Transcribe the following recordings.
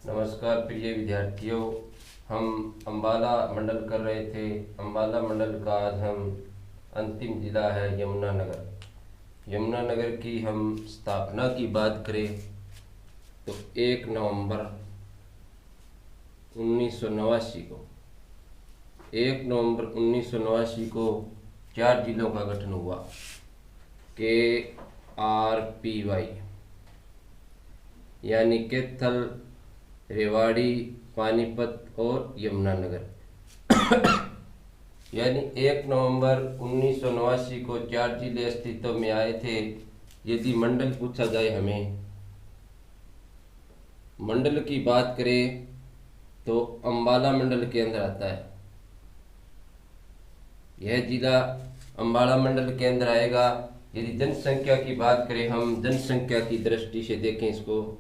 नमस्कार प्रिय विद्यार्थियों। हम अम्बाला मंडल कर रहे थे। अम्बाला मंडल का आज हम अंतिम जिला है यमुनानगर। यमुनानगर की हम स्थापना की बात करें तो 1 नवंबर 1989 को 1 नवंबर 1989 को 4 जिलों का गठन हुआ। KRPY यानी कैथल, रेवाड़ी, पानीपत और यमुनानगर। यानी 1 नवंबर 1989 को 4 जिले अस्तित्व में आए थे। यदि मंडल पूछा जाए, हमें मंडल की बात करें तो अम्बाला मंडल के अंदर आता है। यह जिला अम्बाला मंडल के अंदर आएगा। यदि जनसंख्या की बात करें, हम जनसंख्या की दृष्टि से देखें इसको,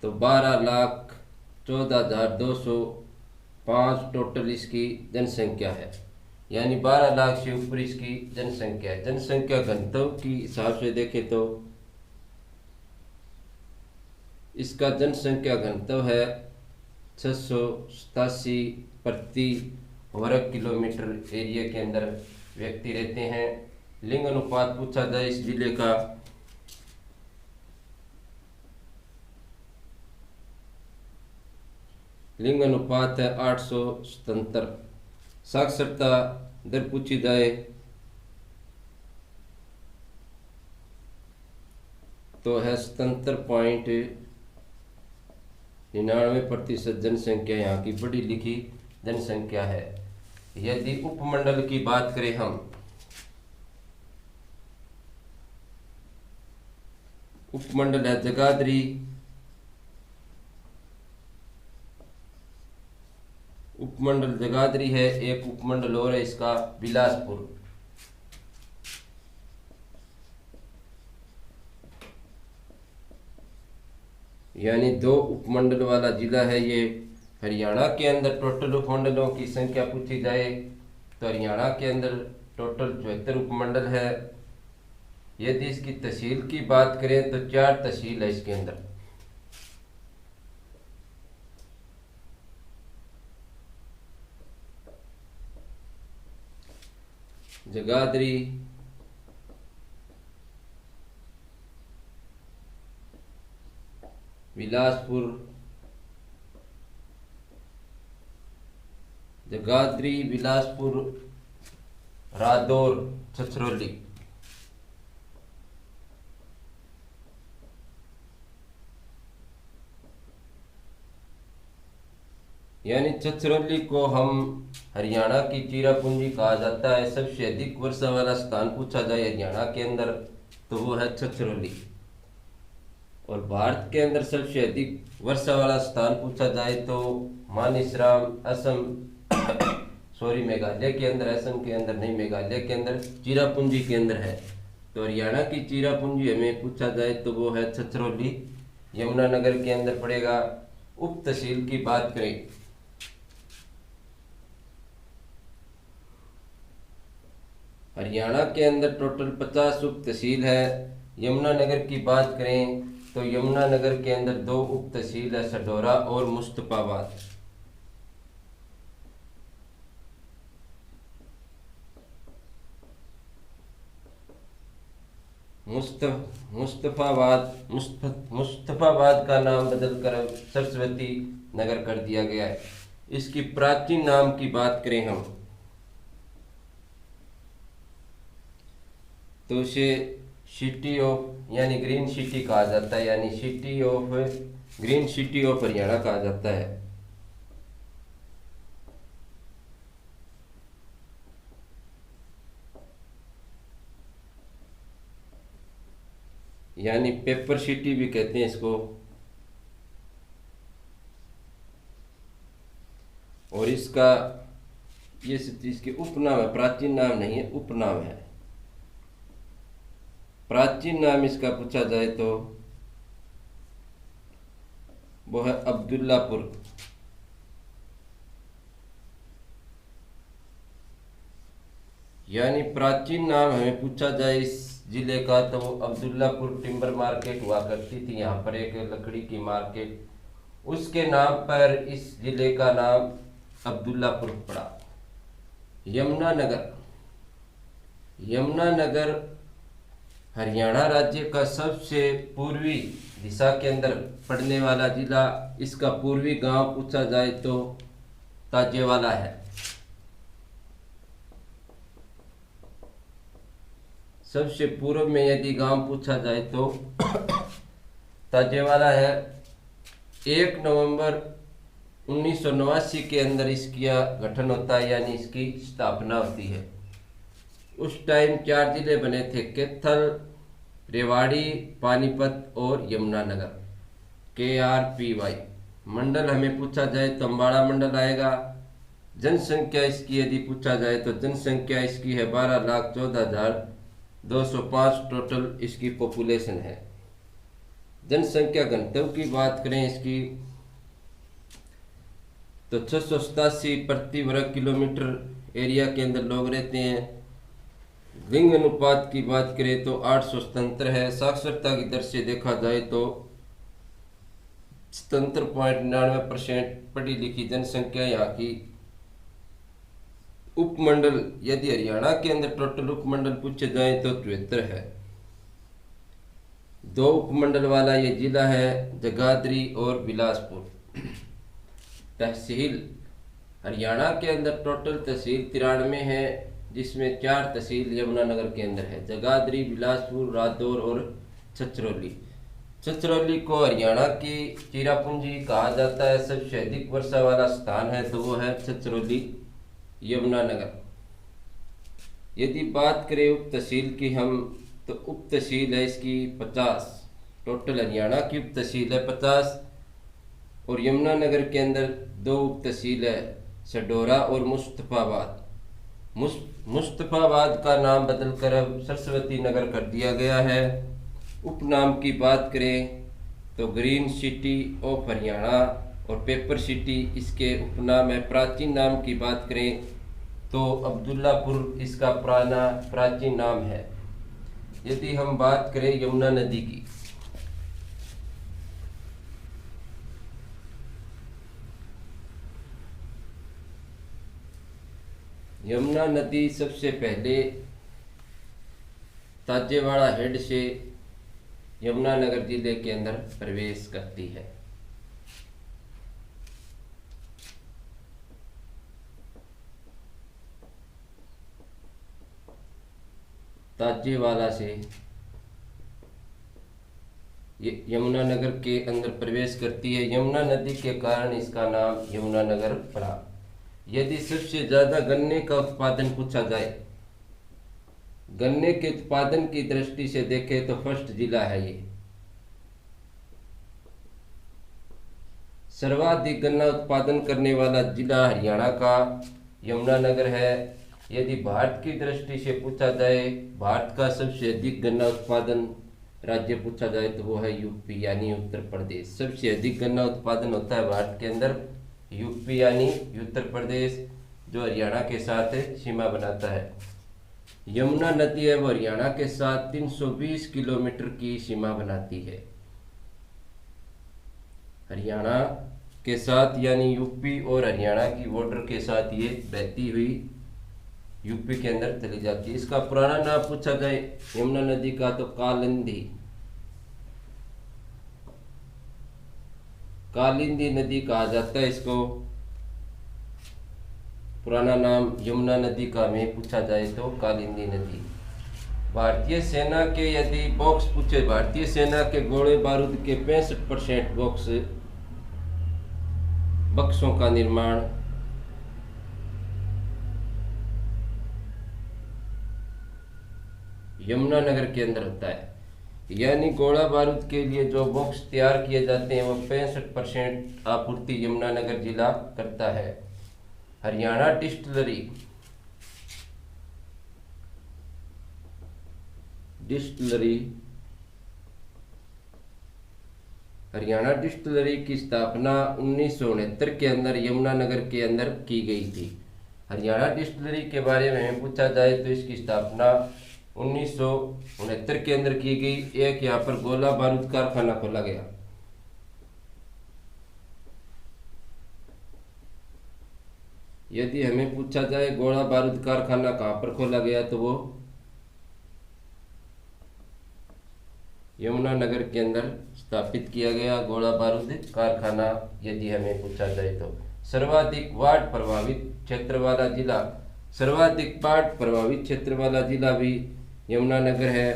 तो 12,14,205 टोटल इसकी जनसंख्या है। यानी 12 लाख से ऊपर इसकी जनसंख्या है। जनसंख्या घनत्व की हिसाब से देखें तो इसका जनसंख्या घनत्व है 687 प्रति वर्ग किलोमीटर एरिया के अंदर व्यक्ति रहते हैं। लिंग अनुपात पूछा जाए इस जिले का, लिंग अनुपात है 877। साक्षरता दर पूछी जाए तो है 77.99% जनसंख्या यहाँ की पढ़ी लिखी जनसंख्या है। यदि उपमंडल की बात करें हम, उपमंडल है जगाधरी, उपमंडल जगाधरी है। एक उपमंडल और है इसका बिलासपुर। यानी 2 उपमंडल वाला जिला है ये। हरियाणा के अंदर टोटल उपमंडलों की संख्या पूछी जाए तो हरियाणा के अंदर टोटल 74 उपमंडल है। यदि इसकी तहसील की बात करें तो 4 तहसील है इसके अंदर। जगाधरी, बिलासपुर, जगाधरी, बिलासपुर, रादौर, छछरौली। यानी छछरौली को हम हरियाणा की चीरापूंजी कहा जाता है। सबसे अधिक वर्षा वाला स्थान पूछा जाए हरियाणा के अंदर तो वो है छछरौली। और भारत के अंदर सबसे अधिक वर्षा वाला स्थान पूछा जाए तो मानिसराम, असम मेघालय के अंदर, असम के अंदर नहीं, मेघालय के अंदर चीरापूंजी के अंदर है। तो हरियाणा की चीरापूंजी हमें पूछा जाए तो वो है छछरौली, यमुनानगर के अंदर पड़ेगा। उप तहसील की बात करें, हरियाणा के अंदर टोटल 50 उप तहसील है। यमुनानगर की बात करें तो यमुनानगर के अंदर 2 उप तहसील है, सढौरा और मुस्तफाबाद। मुस्तफाबाद का नाम बदलकर अब सरस्वती नगर कर दिया गया है। इसकी प्राचीन नाम की बात करें हम तो उसे सिटी ऑफ यानी ग्रीन सिटी कहा जाता है। यानी city of green city of Haryana कहा जाता है। यानी पेपर सिटी भी कहते हैं इसको। और इसका ये इसके उपनाम है, प्राचीन नाम नहीं है, उपनाम है। प्राचीन नाम इसका पूछा जाए तो वो है अब्दुल्लापुर। यानी प्राचीन नाम हमें पूछा जाए इस जिले का, तो वो अब्दुल्लापुर टिम्बर मार्केट हुआ करती थी, यहाँ पर एक लकड़ी की मार्केट, उसके नाम पर इस जिले का नाम अब्दुल्लापुर पड़ा। यमुनानगर, यमुनानगर हरियाणा राज्य का सबसे पूर्वी दिशा के अंदर पड़ने वाला जिला, इसका पूर्वी गांव पूछा जाए तो ताजेवाला है। सबसे पूर्व में यदि गांव पूछा जाए तो ताजेवाला है। 1 नवंबर 1989 के अंदर इसका गठन होता है, यानी इसकी स्थापना होती है। उस टाइम 4 जिले बने थे, कैथल, रेवाड़ी, पानीपत और यमुनानगर। KRPY। मंडल हमें पूछा जाए तो अम्बाड़ा मंडल आएगा। जनसंख्या इसकी यदि पूछा जाए तो जनसंख्या इसकी है 12,14,205 टोटल इसकी पॉपुलेशन है। जनसंख्या घनत्व की बात करें इसकी तो 687 प्रति वर्ग किलोमीटर एरिया के अंदर लोग रहते हैं। लिंग अनुपात की बात करें तो 877 है। साक्षरता की दर से देखा जाए तो 77.99% पढ़ी लिखी जनसंख्या यहाँ की। उपमंडल यदि हरियाणा के अंदर टोटल उपमंडल पूछे जाए तो 73 है। 2 उपमंडल वाला ये जिला है, जगाधरी और बिलासपुर। तहसील हरियाणा के अंदर टोटल तहसील 93 है, जिसमें 4 तहसील यमुनानगर के अंदर है, जगाधरी, बिलासपुर, रादौर और छछरौली। छछरौली को हरियाणा की चीरापूंजी कहा जाता है। सबसे अधिक वर्षा वाला स्थान है तो वो है छछरौली, यमुनानगर। यदि बात करें उप तहसील की हम तो उप तहसील है इसकी 50। टोटल हरियाणा की उप तहसील है 50 और यमुनानगर के अंदर 2 उप तहसील है, सडोरा और मुस्तफाबाद। मुस्तफाबाद का नाम बदलकर अब सरस्वती नगर कर दिया गया है। उपनाम की बात करें तो ग्रीन सिटी ऑफ हरियाणा और पेपर सिटी इसके उपनाम है। प्राचीन नाम की बात करें तो अब्दुल्लापुर इसका पुराना प्राचीन नाम है। यदि हम बात करें यमुना नदी की, यमुना नदी सबसे पहले ताजेवाड़ा हेड से यमुनानगर जिले के अंदर प्रवेश करती है। ताजेवाला से यमुनानगर के अंदर प्रवेश करती है। यमुना नदी के कारण इसका नाम यमुनानगर पड़ा। यदि सबसे ज्यादा गन्ने का उत्पादन पूछा जाए, गन्ने के उत्पादन की दृष्टि से देखें तो फर्स्ट जिला है ये। सर्वाधिक गन्ना उत्पादन करने वाला जिला हरियाणा का यमुनानगर है। यदि भारत की दृष्टि से पूछा जाए, भारत का सबसे अधिक गन्ना उत्पादन राज्य पूछा जाए तो वो है यूपी यानी उत्तर प्रदेश। सबसे अधिक गन्ना उत्पादन होता है भारत के अंदर यूपी यानी उत्तर प्रदेश, जो हरियाणा के साथ सीमा बनाता है। यमुना नदी है वो हरियाणा के साथ 320 किलोमीटर की सीमा बनाती है। हरियाणा के साथ यानी यूपी और हरियाणा की बॉर्डर के साथ ये बहती हुई यूपी के अंदर चली जाती है। इसका पुराना नाम पूछा जाए यमुना नदी का तो कालिंदी, कालिंदी नदी कहा जाता है इसको। पुराना नाम यमुना नदी का में पूछा जाए तो कालिंदी नदी। भारतीय सेना के यदि बॉक्स पूछे, भारतीय सेना के गोले बारूद के 65% बक्सों का निर्माण यमुनानगर के अंदर होता है। यानी गोला बारूद के लिए जो बॉक्स तैयार किए जाते हैं वो 65% आपूर्ति यमुनानगर जिला करता है। हरियाणा डिस्टिलरी, हरियाणा डिस्टिलरी की स्थापना 1969 के अंदर यमुनानगर के अंदर की गई थी। हरियाणा डिस्टिलरी के बारे में पूछा जाए तो इसकी स्थापना 1969 के अंदर की गई। एक यहाँ पर गोला बारूद कारखाना खोला गया। यदि हमें पूछा जाए गोला बारूद कारखाना कहाँ पर खोला गया, तो वो यमुनानगर के अंदर स्थापित किया गया गोला बारूद कारखाना, यदि हमें पूछा जाए तो। सर्वाधिक बाढ़ प्रभावित क्षेत्र वाला जिला, सर्वाधिक बाढ़ प्रभावित क्षेत्र वाला जिला भी यमुनानगर है,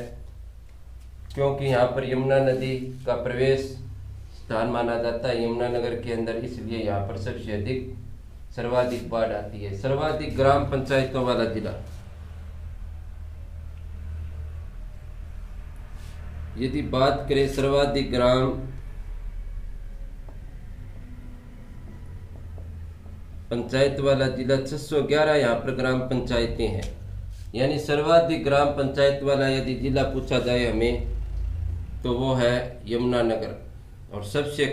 क्योंकि यहाँ पर यमुना नदी का प्रवेश स्थान माना जाता है यमुनानगर के अंदर, इसलिए यहाँ पर सबसे अधिक सर्वाधिक बाढ़ आती है। सर्वाधिक ग्राम पंचायतों वाला जिला, यदि बात करें सर्वाधिक ग्राम पंचायत वाला जिला, 611 यहाँ पर ग्राम पंचायतें हैं। यानी सर्वाधिक ग्राम पंचायत वाला यदि जिला पूछा जाए हमें, तो वो है यमुनानगर। और सबसे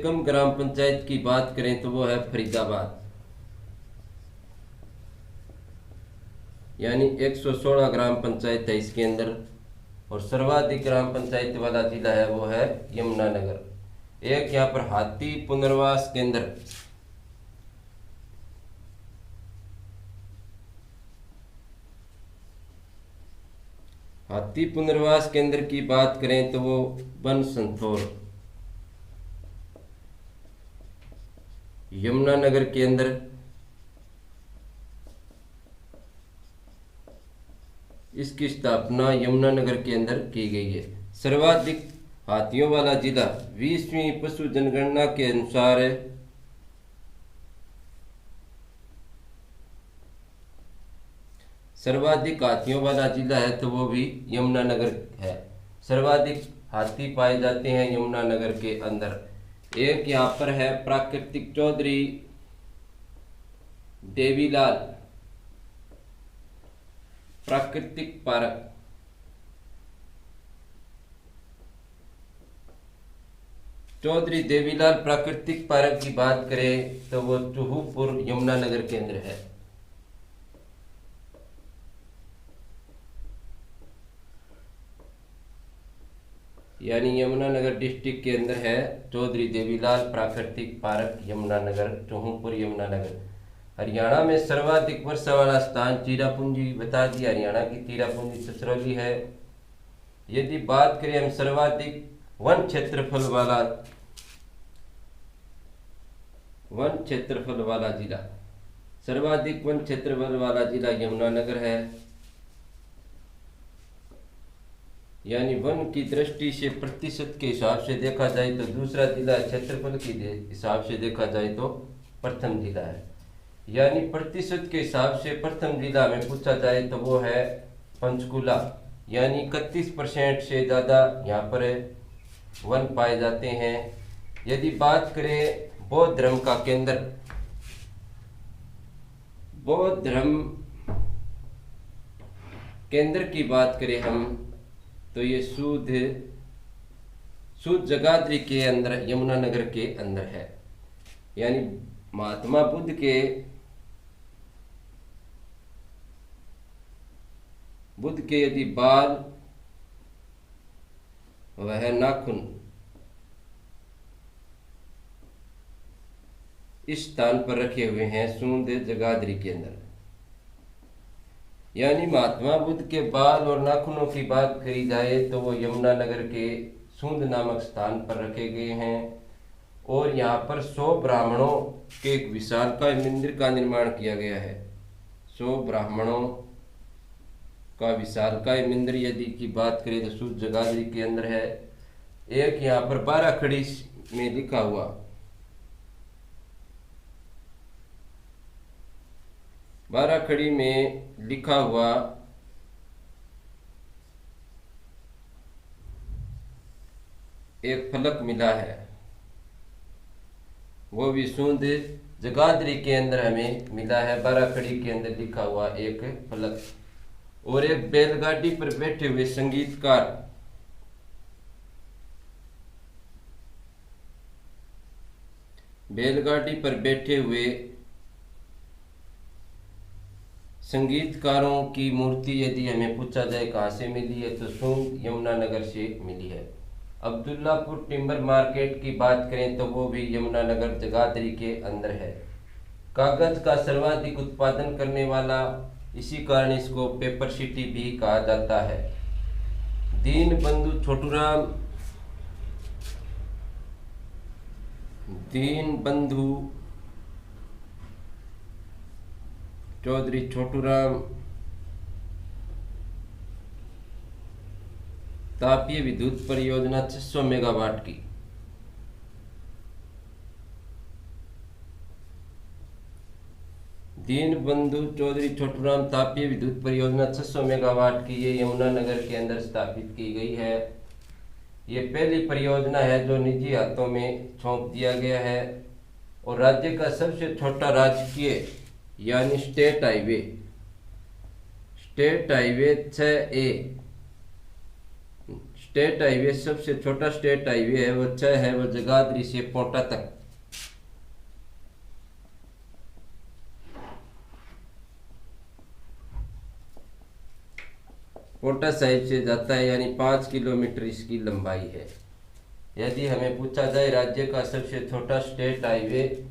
कम ग्राम पंचायत की बात करें तो वो है फरीदाबाद, यानी 116 ग्राम पंचायत है इसके अंदर। और सर्वाधिक ग्राम पंचायत वाला जिला है वो है यमुनानगर। एक यहाँ पर हाथी पुनर्वास केंद्र, हाथी पुनर्वास केंद्र की बात करें तो वो बन संथौर यमुनानगर के अंदर। इसकी स्थापना यमुनानगर के अंदर की गई है। सर्वाधिक हाथियों वाला जिला 20वीं पशु जनगणना के अनुसार सर्वाधिक हाथियों वाला जिला है तो वो भी यमुनानगर है। सर्वाधिक हाथी पाए जाते हैं यमुनानगर के अंदर। एक यहाँ पर है प्राकृतिक चौधरी देवीलाल प्राकृतिक पार्क, चौधरी देवीलाल प्राकृतिक पार्क की बात करें तो वो चूहूपुर यमुनानगर के अंदर है। यानी यमुनानगर डिस्ट्रिक्ट के अंदर है चौधरी देवीलाल प्राकृतिक पार्क यमुनानगर, चूहूपुर यमुनानगर। हरियाणा में सर्वाधिक वर्षा वाला स्थान चिरापुंजी, बता दिया हरियाणा की चिरापुंजी छछरौली है। यदि बात करें हम सर्वाधिक वन क्षेत्रफल वाला जिला, सर्वाधिक वन क्षेत्रफल वाला जिला यमुनानगर है। यानी वन की दृष्टि से प्रतिशत के हिसाब से देखा जाए तो दूसरा जिला, क्षेत्रफल के हिसाब से देखा जाए तो प्रथम जिला है। यानी प्रतिशत के हिसाब से प्रथम जिला में पूछा जाए तो वो है पंचकुला, यानी 31% से ज़्यादा यहाँ पर वन पाए जाते हैं। यदि बात करें बौद्ध धर्म का केंद्र, बौद्ध धर्म केंद्र की बात करें हम तो ये सूद जगाधरी के अंदर यमुनानगर के अंदर है। यानी महात्मा बुद्ध के यदि बाल वह नाखून इस स्थान पर रखे हुए हैं सूंद जगाधरी के अंदर। यानी महात्मा बुद्ध के बाल और नाखूनों की बात करी जाए तो वो यमुनानगर के सूंद नामक स्थान पर रखे गए हैं। और यहाँ पर 100 ब्राह्मणों के एक विशालकाय मंदिर का निर्माण किया गया है। 100 ब्राह्मणों का विशालकाय मंदिर यदि की बात करें तो सूद जगाधरी के अंदर है। एक यहाँ पर 12 खड़ी में लिखा हुआ 12 खड़ी में लिखा हुआ एक फलक मिला है, वो भी सूंद जगाधरी के अंदर हमें मिला है। 12 खड़ी के अंदर लिखा हुआ एक फलक। और एक बैलगाड़ी पर बैठे हुए संगीतकार, बैलगाड़ी पर बैठे हुए संगीतकारों की मूर्ति यदि हमें पूछा जाए कहाँ से मिली है तो सूंद यमुनानगर से मिली है। अब्दुल्लापुर टिम्बर मार्केट की बात करें तो वो भी यमुनानगर जगाधरी के अंदर है। कागज का सर्वाधिक उत्पादन करने वाला, इसी कारण इसको पेपर सिटी भी कहा जाता है। दीन बंधु चौधरी छोटूराम तापीय विद्युत परियोजना 600 मेगावाट की। दीन बंधु चौधरी छोटूराम तापीय विद्युत परियोजना 600 मेगावाट की ये यमुनानगर के अंदर स्थापित की गई है। ये पहली परियोजना है जो निजी हाथों में सौंप दिया गया है और राज्य का सबसे छोटा राजकीय यानी state highway 6A, state highway सबसे छोटा स्टेट हाईवे है वो 6 है, वो जगाधरी से पोटा तक। पोटा साहिब से जाता है, यानी 5 किलोमीटर इसकी लंबाई है। यदि हमें पूछा जाए राज्य का सबसे छोटा स्टेट हाईवे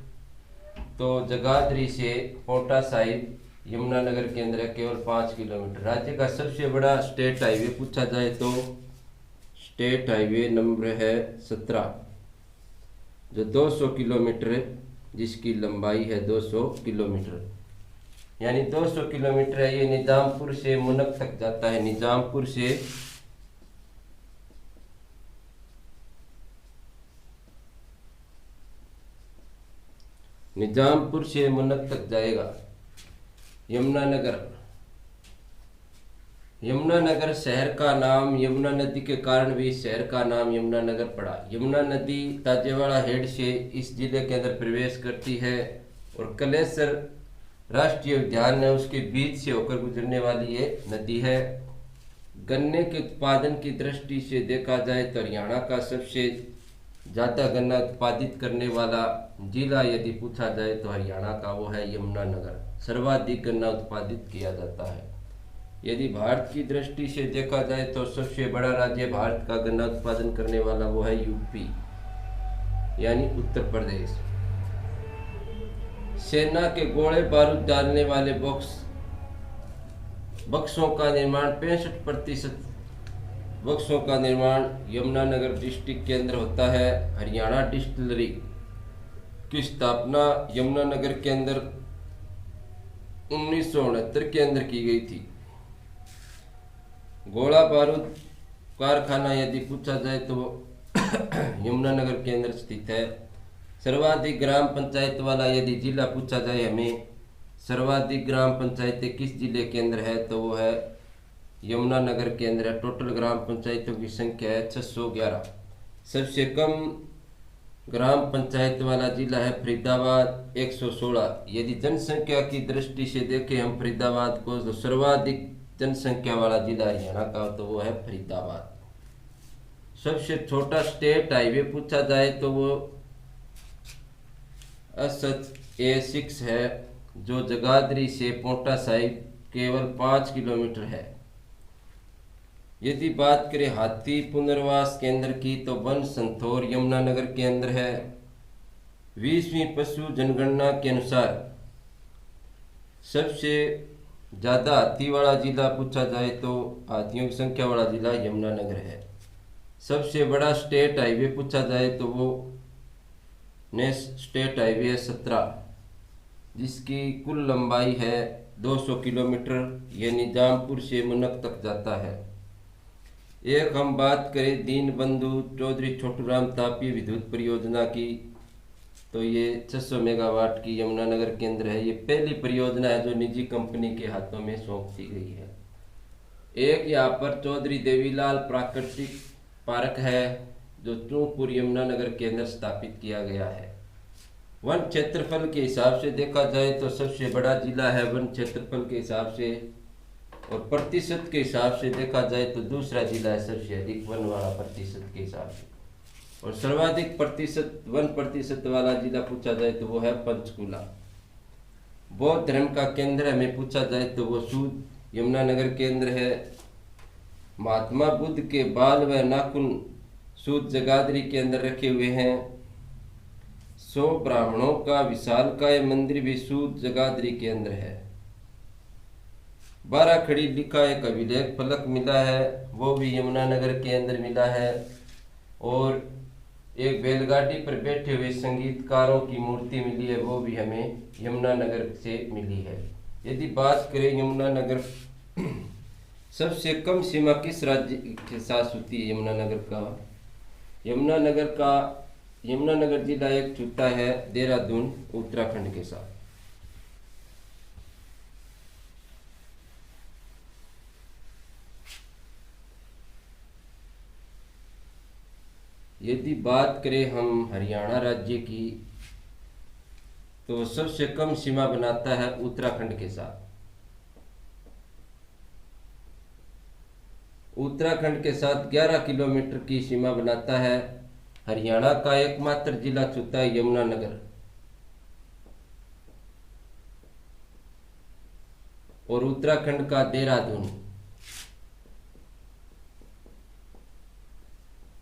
तो जगाधरी से पोटा साहिब यमुनानगर के अंदर केवल 5 किलोमीटर। राज्य का सबसे बड़ा स्टेट हाईवे पूछा जाए तो स्टेट हाईवे नंबर है 17, जो 200 किलोमीटर, जिसकी लंबाई है 200 किलोमीटर, यानी 200 किलोमीटर है। ये निजामपुर से मुनक तक जाता है। निजामपुर से मुनक तक जाएगा। यमुनानगर शहर का नाम यमुना नदी के कारण भी शहर का नाम यमुनानगर पड़ा। यमुना नदी ताजेवाड़ा हेड से इस जिले के अंदर प्रवेश करती है और कलेसर राष्ट्रीय उद्यान है उसके बीच से होकर गुजरने वाली ये नदी है। गन्ने के उत्पादन की दृष्टि से देखा जाए तो हरियाणा का सबसे ज़्यादा गन्ना उत्पादित करने वाला जिला यदि पूछा जाए तो हरियाणा का वो है यमुनानगर। सर्वाधिक गन्ना उत्पादित किया जाता है। यदि भारत की दृष्टि से देखा जाए तो सबसे बड़ा राज्य भारत का गन्ना उत्पादन करने वाला वो है यूपी, यानी उत्तर प्रदेश। सेना के गोले बारूद डालने वाले बक्सों का निर्माण 65% बक्सों का निर्माण यमुनानगर डिस्ट्रिक्ट के अंदर होता है। हरियाणा डिस्टिलरी की स्थापना यमुनानगर के अंदर 1969 के अंदर की गई थी। गोला बारूद कारखाना यदि पूछा जाए तो यमुनानगर के अंदर स्थित है। सर्वाधिक ग्राम पंचायत वाला यदि जिला पूछा जाए हमें, सर्वाधिक ग्राम पंचायतें किस जिले के अंदर है तो वो है यमुनानगर के अंदर है। टोटल ग्राम पंचायतों की संख्या है 611। सबसे कम ग्राम पंचायत वाला जिला है फरीदाबाद 116। यदि जनसंख्या की दृष्टि से देखें हम फरीदाबाद को, तो सर्वाधिक जनसंख्या वाला जिला हरियाणा का तो वो है फरीदाबाद। सबसे छोटा स्टेट हाईवे पूछा जाए तो वो A6 है, जो जगाधरी से पोटा साहिब केवल 5 किलोमीटर है। यदि बात करें हाथी पुनर्वास केंद्र की तो वन संथौर यमुनानगर के अंदर है। 20वीं पशु जनगणना के अनुसार सबसे ज़्यादा हाथी वाला जिला पूछा जाए तो हाथियों की संख्या वाला जिला यमुनानगर है। सबसे बड़ा स्टेट हाईवे पूछा जाए तो वो स्टेट हाईवे है 17, जिसकी कुल लंबाई है 200 किलोमीटर। ये निजामपुर से मुनक तक जाता है। एक हम बात करें दीन बंधु चौधरी छोटूराम तापीय विद्युत परियोजना की, तो ये 600 मेगावाट की यमुनानगर के अंदर है। ये पहली परियोजना है जो निजी कंपनी के हाथों में सौंप दी गई है। एक यहाँ पर चौधरी देवीलाल प्राकृतिक पार्क है जो चूंकपुर यमुनानगर के अंदर स्थापित किया गया है। वन क्षेत्रफल के हिसाब से देखा जाए तो सबसे बड़ा जिला है वन क्षेत्रफल के हिसाब से, और प्रतिशत के हिसाब से देखा जाए तो दूसरा जिला है सबसे अधिक वन वाला प्रतिशत के हिसाब से। और सर्वाधिक प्रतिशत 1% वाला जिला पूछा जाए तो वो है पंचकुला। बौद्ध धर्म का केंद्र हमें पूछा जाए तो वो सूद यमुनानगर के अंदर है। महात्मा बुद्ध के बाल व नाखून सूद जगाधरी के अंदर रखे हुए हैं। 100 ब्राह्मणों का विशालकाय मंदिर भी सूद जगाधरी के अंदर है। 12 खड़ी लिखा एक अभिलेख फलक मिला है, वो भी यमुनानगर के अंदर मिला है। और एक बैलगाड़ी पर बैठे हुए संगीतकारों की मूर्ति मिली है, वो भी हमें यमुनानगर से मिली है। यदि बात करें यमुनानगर सबसे कम सीमा किस राज्य के साथ होती है यमुनानगर जिला एक छूता है देहरादून उत्तराखंड के साथ। यदि बात करें हम हरियाणा राज्य की तो सबसे कम सीमा बनाता है उत्तराखंड के साथ। उत्तराखंड के साथ 11 किलोमीटर की सीमा बनाता है। हरियाणा का एकमात्र जिला छूता है यमुनानगर। और उत्तराखंड का देहरादून।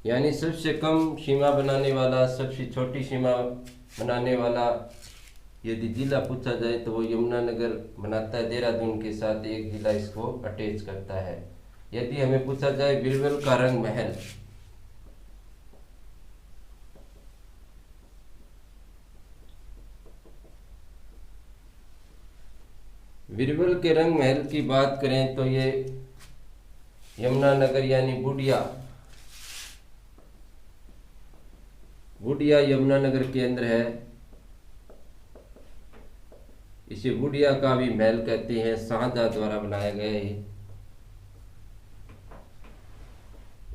यानी सबसे कम सीमा बनाने वाला, सबसे छोटी सीमा बनाने वाला यदि जिला पूछा जाए तो वो यमुनानगर बनाता है। देहरादून के साथ एक जिला इसको अटैच करता है। यदि हमें पूछा जाए बीरबल का रंग महल, बीरबल के रंग महल की बात करें तो ये यमुनानगर यानी बुढ़िया यमुनानगर के अंदर है। इसे बुढ़िया का भी महल कहते हैं, शाहजहां द्वारा बनाया गया है।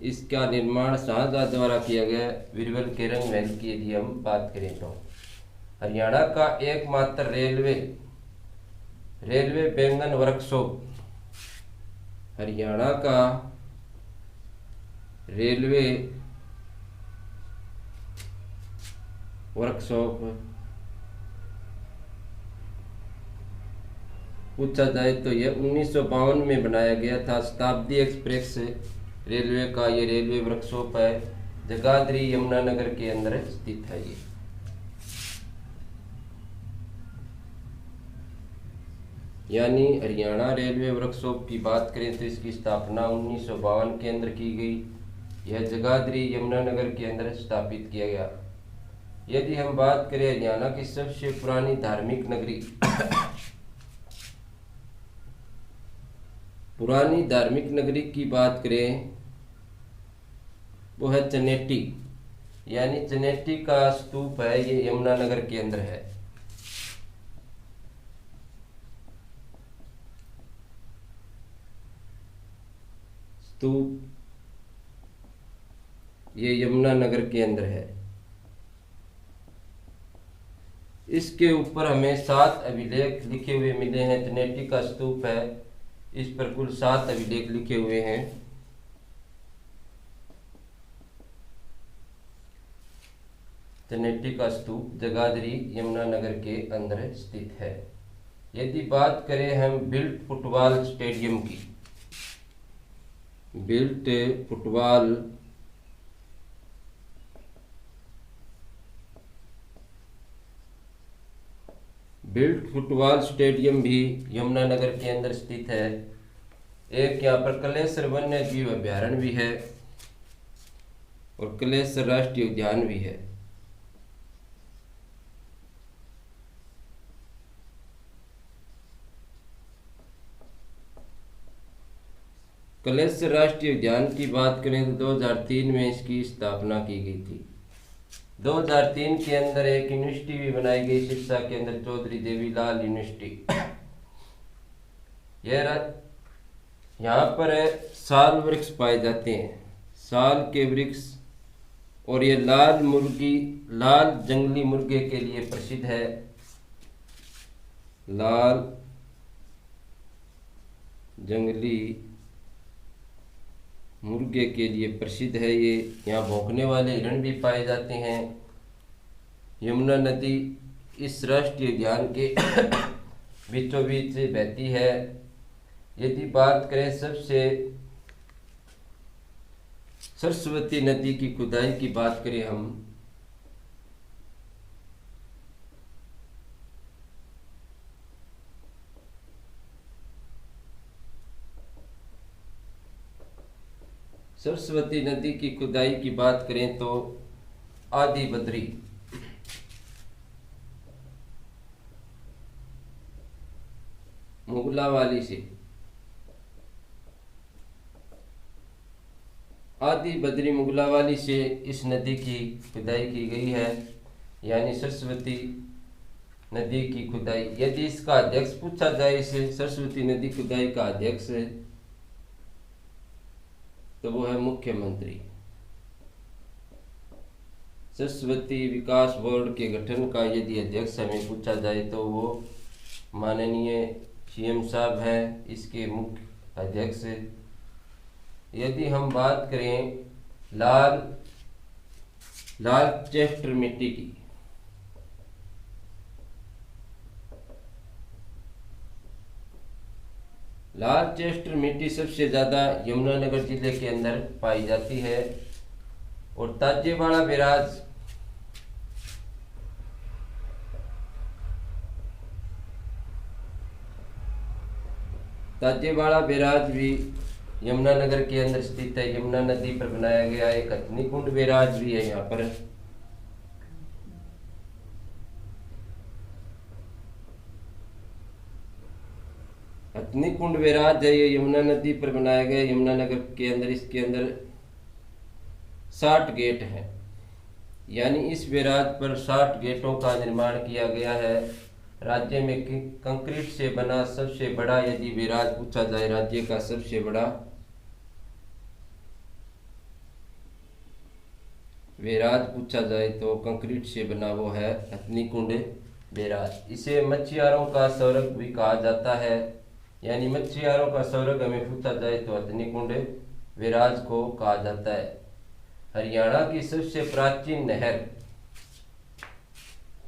इसका निर्माण शाहजहां द्वारा किया गया। बीरबल के रंग महल की यदि हम बात करें तो हरियाणा का एकमात्र रेलवे बैंगन वर्कशॉप, हरियाणा का रेलवे वर्कशॉप पूछा जाए तो यह 1952 में बनाया गया था। शताब्दी एक्सप्रेस रेलवे का ये रेलवे वर्कशॉप है, जगाधरी यमुनानगर के अंदर स्थित है। ये यानी हरियाणा रेलवे वर्कशॉप की बात करें तो इसकी स्थापना 1952 के अंदर की गई। यह जगाधरी यमुनानगर के अंदर स्थापित किया गया। यदि हम बात करें हरियाणा की सबसे पुरानी धार्मिक नगरी पुरानी धार्मिक नगरी की बात करें वो है चनेटी। यानी चनेटी का स्तूप है, ये यमुनानगर के अंदर है। स्तूप ये यमुनानगर के अंदर है। इसके ऊपर हमें 7 अभिलेख लिखे हुए मिले हैं। चनेटी का स्तूप है, इस पर कुल 7 अभिलेख लिखे हुए हैं। चनेटी का स्तूप जगाधरी यमुनानगर के अंदर स्थित है। यदि बात करें हम बिल्ट फुटबॉल स्टेडियम की, बिल्ट फुटबॉल स्टेडियम भी यमुनानगर के अंदर स्थित है। एक यहाँ पर कलेसर वन्य जीव अभ्यारण्य भी है और कलेसर राष्ट्रीय उद्यान भी है। कलेसर राष्ट्रीय उद्यान की बात करें तो 2003 में इसकी स्थापना की गई थी। 2003 के अंदर एक यूनिवर्सिटी भी बनाई गई सिरसा के अंदर, चौधरी देवीलाल यूनिवर्सिटी। यहाँ पर साल वृक्ष पाए जाते हैं, साल के वृक्ष। और ये लाल जंगली मुर्गे के लिए प्रसिद्ध है। लाल जंगली मुर्गे के लिए प्रसिद्ध है ये। यहाँ भौंकने वाले हिरण भी पाए जाते हैं। यमुना नदी इस राष्ट्रीय उद्यान के बीचों बीच से बहती है। यदि बात करें सबसे सरस्वती नदी की खुदाई की बात करें हम, सरस्वती नदी की खुदाई की बात करें तो आदि बद्री मुगलावाली से, आदि बद्री मुगलावाली से इस नदी की खुदाई की गई है, यानी सरस्वती नदी की खुदाई। यदि इसका अध्यक्ष पूछा जाए, इसे सरस्वती नदी खुदाई का अध्यक्ष है, तो वो है मुख्यमंत्री। सरस्वती विकास बोर्ड के गठन का यदि अध्यक्ष हमें पूछा जाए तो वो माननीय सीएम साहब हैं, इसके मुख्य अध्यक्ष। यदि हम बात करें लाल चेस्टर मिट्टी की, लाल चेस्टर मिट्टी सबसे ज़्यादा यमुनानगर जिले के अंदर पाई जाती है। और ताजेवाड़ा बैराज भी यमुनानगर के अंदर स्थित है। यमुना नदी पर बनाया गया एक हथनीकुंड बैराज भी है यहाँ पर। हथनीकुंड बैराज है, ये यमुना नदी पर बनाया गया यमुनानगर के अंदर। इसके अंदर 60 गेट हैं, यानी इस बैराज पर 60 गेटों का निर्माण किया गया है। राज्य में कंक्रीट से बना सबसे बड़ा यदि बैराज पूछा जाए, राज्य का सबसे बड़ा बैराज पूछा जाए तो कंक्रीट से बना वो है हथनीकुंड बैराज। इसे मच्छियारों का स्वर्ग भी कहा जाता है, यानी मच्छियारों का स्वर्ग हमें पूछा जाए तो हथनीकुंड बैराज को कहा जाता है। हरियाणा की सबसे प्राचीन नहर,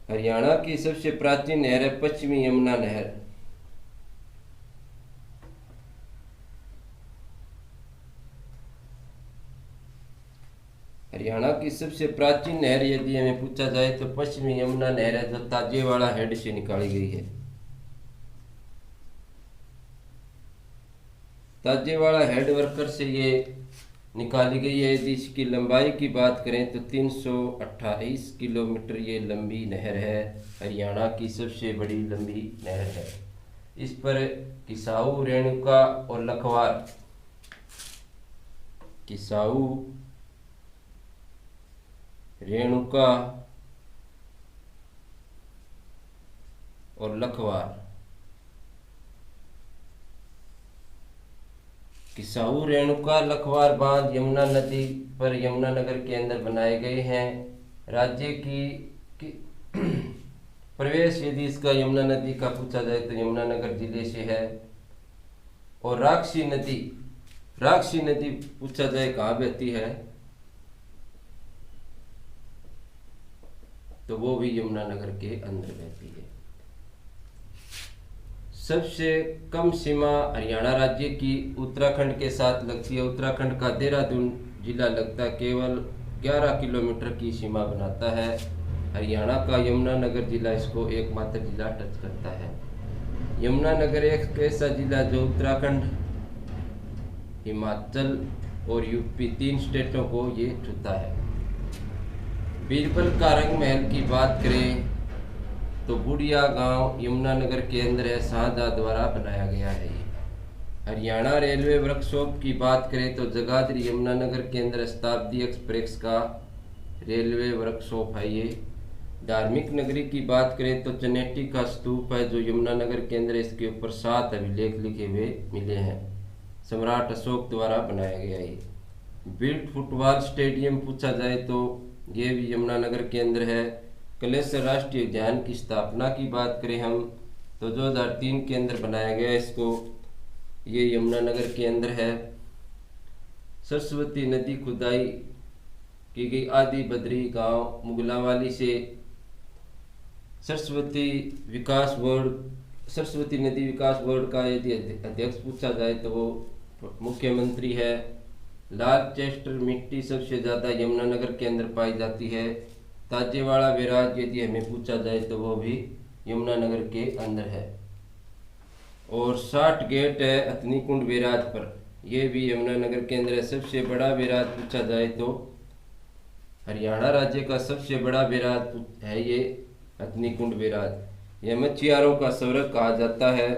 हरियाणा की सबसे प्राचीन नहर है पश्चिमी यमुना नहर। हरियाणा की सबसे प्राचीन नहर यदि हमें पूछा जाए तो पश्चिमी यमुना नहर है, जो ताजेवाड़ा हेड से निकाली गई है। ताजेवाड़ा हेड वर्कर से ये निकाली गई है। यदि इसकी लंबाई की बात करें तो 328 किलोमीटर ये लंबी नहर है, हरियाणा की सबसे बड़ी लंबी नहर है। इस पर किसाऊ, रेणुका और लखवार, किसाऊ, रेणुका और लखवार, किसाऊ, रेणुका, लखवार बांध यमुना नदी पर यमुनानगर के अंदर बनाए गए हैं। राज्य की प्रवेश यदि इसका यमुना नदी का पूछा जाए तो यमुनानगर जिले से है। और राक्षसी नदी पूछा जाए कहाँ बहती है तो वो भी यमुनानगर के अंदर बहती है। सबसे कम सीमा हरियाणा राज्य की उत्तराखंड के साथ लगती है। उत्तराखंड का देहरादून जिला लगता है, केवल 11 किलोमीटर की सीमा बनाता है। हरियाणा का यमुनानगर जिला इसको एकमात्र जिला टच करता है। यमुनानगर एक ऐसा जिला जो उत्तराखंड, हिमाचल और यूपी 3 स्टेटों को ये छूता है। बीरबल का रंग महल की बात करें तो बुढ़िया गांव यमुनानगर के अंदर है, शाहजहां द्वारा बनाया गया है ये। हरियाणा रेलवे वर्कशॉप की बात करें तो जगाधरी यमुनानगर के अंदर शताब्दी एक्सप्रेस का रेलवे वर्कशॉप है ये। धार्मिक नगरी की बात करें तो चनेटी का स्तूप है जो यमुनानगर के अंदर, इसके ऊपर 7 अभिलेख लिखे हुए मिले हैं, सम्राट अशोक द्वारा बनाया गया ये। बिल्ट फुटबॉल स्टेडियम पूछा जाए तो ये भी यमुनानगर के अंदर है। कलेश्वर राष्ट्रीय उद्यान की स्थापना की बात करें हम तो 2003 के अंदर बनाया गया इसको, ये यमुनानगर के अंदर है। सरस्वती नदी खुदाई की गई आदि बद्री गांव मुगलावाली से। सरस्वती विकास बोर्ड सरस्वती नदी विकास बोर्ड का यदि अध्यक्ष पूछा जाए तो वो मुख्यमंत्री है। लालचेस्टर मिट्टी सबसे ज़्यादा यमुनानगर के अंदर पाई जाती है। ताजेवाड़ा बैराज यदि हमें पूछा जाए तो वो भी यमुनानगर के अंदर है। और 60 गेट है हथनीकुंड बैराज पर, यह भी यमुनानगर के अंदर है। सबसे बड़ा बैराज पूछा जाए तो हरियाणा राज्य का सबसे बड़ा बैराज है ये हथनीकुंड बैराज। यह मछुआरों का स्वर्ग कहा जाता है।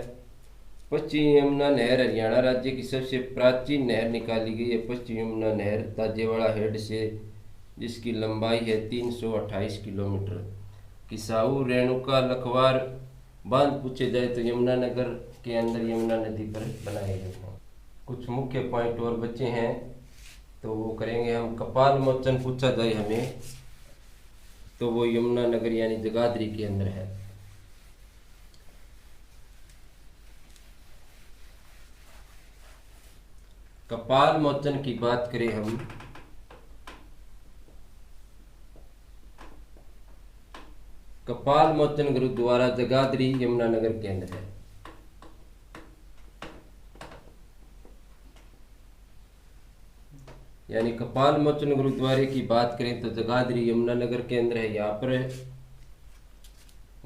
पश्चिम यमुना नहर हरियाणा राज्य की सबसे प्राचीन नहर निकाली गई है पश्चिम यमुना नहर ताजेवाड़ा हेड से, जिसकी लंबाई है 328 किलोमीटर। किसाऊ रेणुका लखवार बांध पूछे जाए तो यमुनानगर के अंदर यमुना नदी पर बनाए गए हैं। कुछ मुख्य पॉइंट और बचे हैं तो वो करेंगे हम। कपाल मोचन पूछा जाए हमें तो वो यमुनानगर यानी जगाधरी के अंदर है। कपाल मोचन की बात करें हम कपाल मोचन गुरुद्वारा जगाधरी यमुनानगर के अंदर है। यानी कपाल मोचन गुरुद्वारे की बात करें तो जगाधरी यमुनानगर के अंदर है। यहाँ पर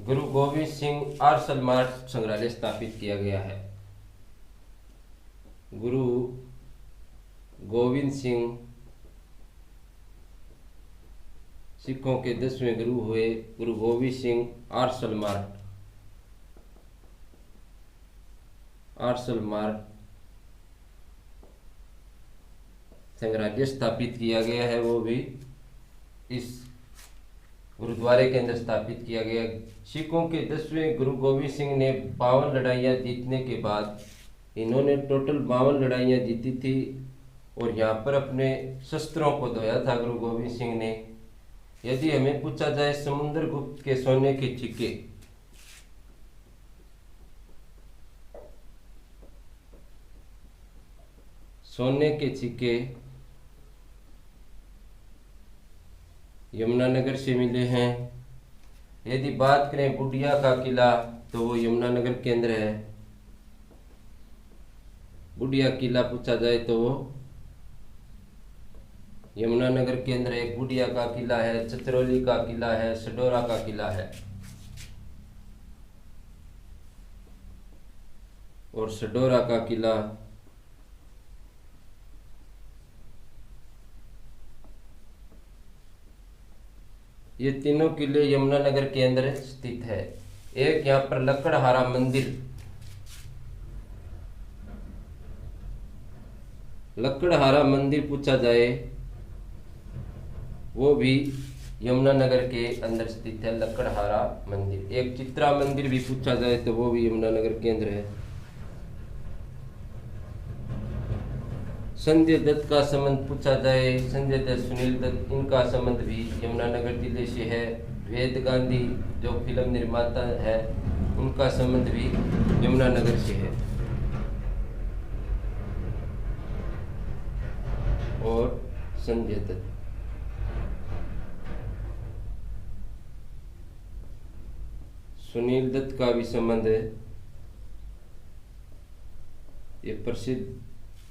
गुरु गोविंद सिंह आर्सल मार्ग संग्रहालय स्थापित किया गया है। गुरु गोविंद सिंह सिखों के 10वें गुरु हुए। गुरु गोविंद सिंह आर्सल मार्ग संग्रहालय स्थापित किया गया है, वो भी इस गुरुद्वारे के अंदर स्थापित किया गया। सिखों के 10वें गुरु गोविंद सिंह ने 52 लड़ाइयाँ जीतने के बाद इन्होंने टोटल 52 लड़ाइयाँ जीती थी और यहाँ पर अपने शस्त्रों को धोया था गुरु गोविंद सिंह ने। यदि हमें पूछा जाए समुद्रगुप्त के सोने के सिक्के, यमुनानगर से मिले हैं। यदि बात करें बुढ़िया का किला तो वो यमुनानगर के अंदर है। बुढ़िया किला पूछा जाए तो वो यमुनानगर के अंदर एक बुढ़िया का किला है, छतरौली का किला है, सडोरा का किला है। और सडोरा का किला ये तीनों किले यमुनानगर के अंदर स्थित है। एक यहाँ पर लकड़हारा मंदिर पूछा जाए वो भी यमुनानगर के अंदर स्थित है। लकड़हारा मंदिर। एक चित्रा मंदिर भी पूछा जाए तो वो भी यमुनानगर के अंदर है। संजय दत्त का संबंध पूछा जाए, संजय दत्त, सुनील दत्त, इनका संबंध भी यमुनानगर जिले से है। वेद गांधी जो फिल्म निर्माता है उनका संबंध भी यमुनानगर से है। और संजय दत्त, सुनील दत्त का भी संबंध है। ये प्रसिद्ध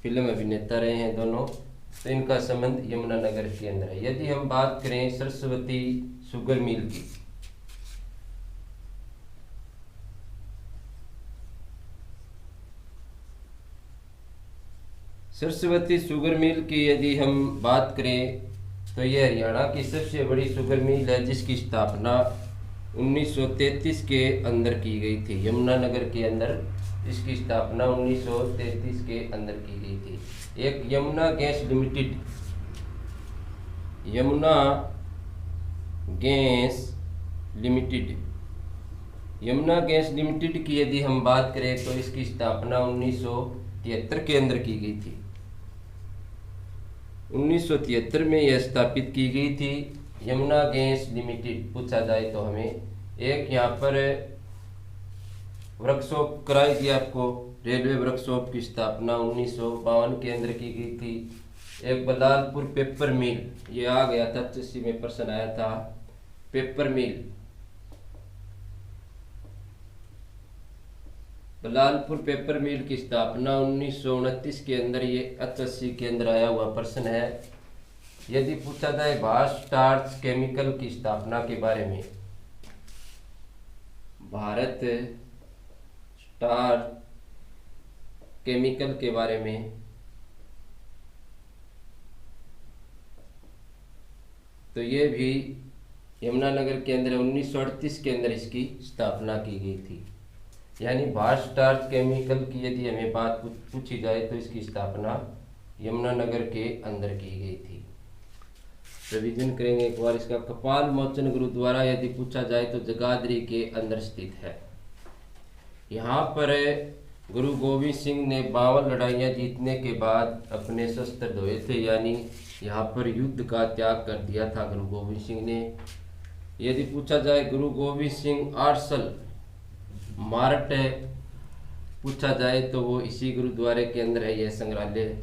फिल्म अभिनेता रहे हैं दोनों, तो इनका संबंध यमुनानगर के अंदर है। यदि हम बात करें सरस्वती शुगर मिल की, सरस्वती शुगर मिल की यदि हम बात करें तो यह हरियाणा की सबसे बड़ी शुगर मिल है, जिसकी स्थापना 1933 के अंदर की गई थी। यमुनानगर के अंदर इसकी स्थापना 1933 के अंदर की गई थी। एक यमुना गैस लिमिटेड की यदि हम बात करें तो इसकी स्थापना 1973 के अंदर की गई थी। 1973 में यह स्थापित की गई थी यमुना गैस लिमिटेड। पूछा जाए तो हमें एक यहाँ पर वर्कशॉप कराई थी आपको, रेलवे वर्कशॉप की स्थापना 1952 के अंदर की गई थी। एक बलालपुर पेपर मिल, ये आ गया था 85 में प्रश्न आया था। पेपर मिल कलालपुर पेपर मिल की स्थापना 1929 के अंदर, ये 88 के अंदर आया हुआ प्रश्न है। यदि पूछा जाए भारत स्टार्च केमिकल की स्थापना के बारे में, भारत स्टार्च केमिकल के बारे में, तो ये भी यमुनानगर के अंदर 1938 के अंदर इसकी स्थापना की गई थी। यानी भारत स्टार्च केमिकल की यदि हमें बात पूछी जाए तो इसकी स्थापना यमुनानगर के अंदर की गई थी। रिवीजन करेंगे एक बार इसका। कपाल मोचन गुरुद्वारा यदि पूछा जाए तो जगाधरी के अंदर स्थित है। यहाँ पर गुरु गोविंद सिंह ने 52 लड़ाइयाँ जीतने के बाद अपने शस्त्र धोए थे, यानी यहाँ पर युद्ध का त्याग कर दिया था गुरु गोविंद सिंह ने। यदि पूछा जाए गुरु गोविंद सिंह आर्सल मार्ट पूछा जाए तो वो इसी गुरुद्वारे के अंदर है यह संग्रहालय।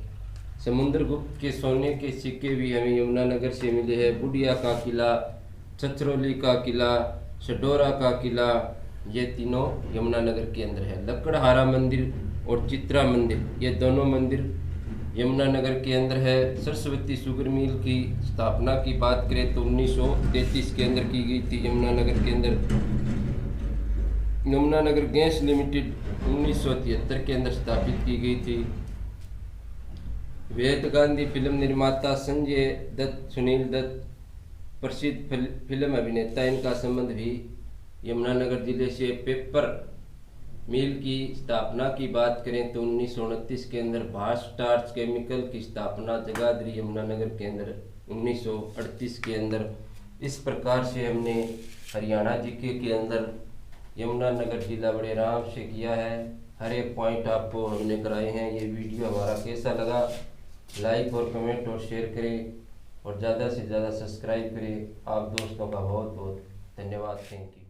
समुद्रगुप्त के सोने के सिक्के भी हमें यमुनानगर से मिले हैं। बुढ़िया का किला, छछरौली का किला, सडोरा का किला, ये तीनों यमुनानगर के अंदर है। लकड़हारा मंदिर और चित्रा मंदिर, ये दोनों मंदिर यमुनानगर के अंदर है। सरस्वती शुगर मिल की स्थापना की बात करें तो 1933 के अंदर की गई थी यमुनानगर के अंदर। यमुनानगर गैस लिमिटेड 1973 के अंदर स्थापित की गई थी। वेद गांधी फिल्म निर्माता संजय दत्त, सुनील दत्त प्रसिद्ध फिल्म अभिनेता, इनका संबंध भी यमुनानगर जिले से। पेपर मिल की स्थापना की बात करें तो 1929 के अंदर। भारत स्टार्च केमिकल की स्थापना जगाधरी यमुनानगर के अंदर 1938 के अंदर। इस प्रकार से हमने हरियाणा जीके के अंदर यमुनानगर जिला बड़े आराम से किया है। हर एक पॉइंट आपको हमने कराए हैं। ये वीडियो हमारा कैसा लगा, लाइक और कमेंट और शेयर करें और ज़्यादा से ज़्यादा सब्सक्राइब करें। आप दोस्तों का बहुत बहुत धन्यवाद। Thank you.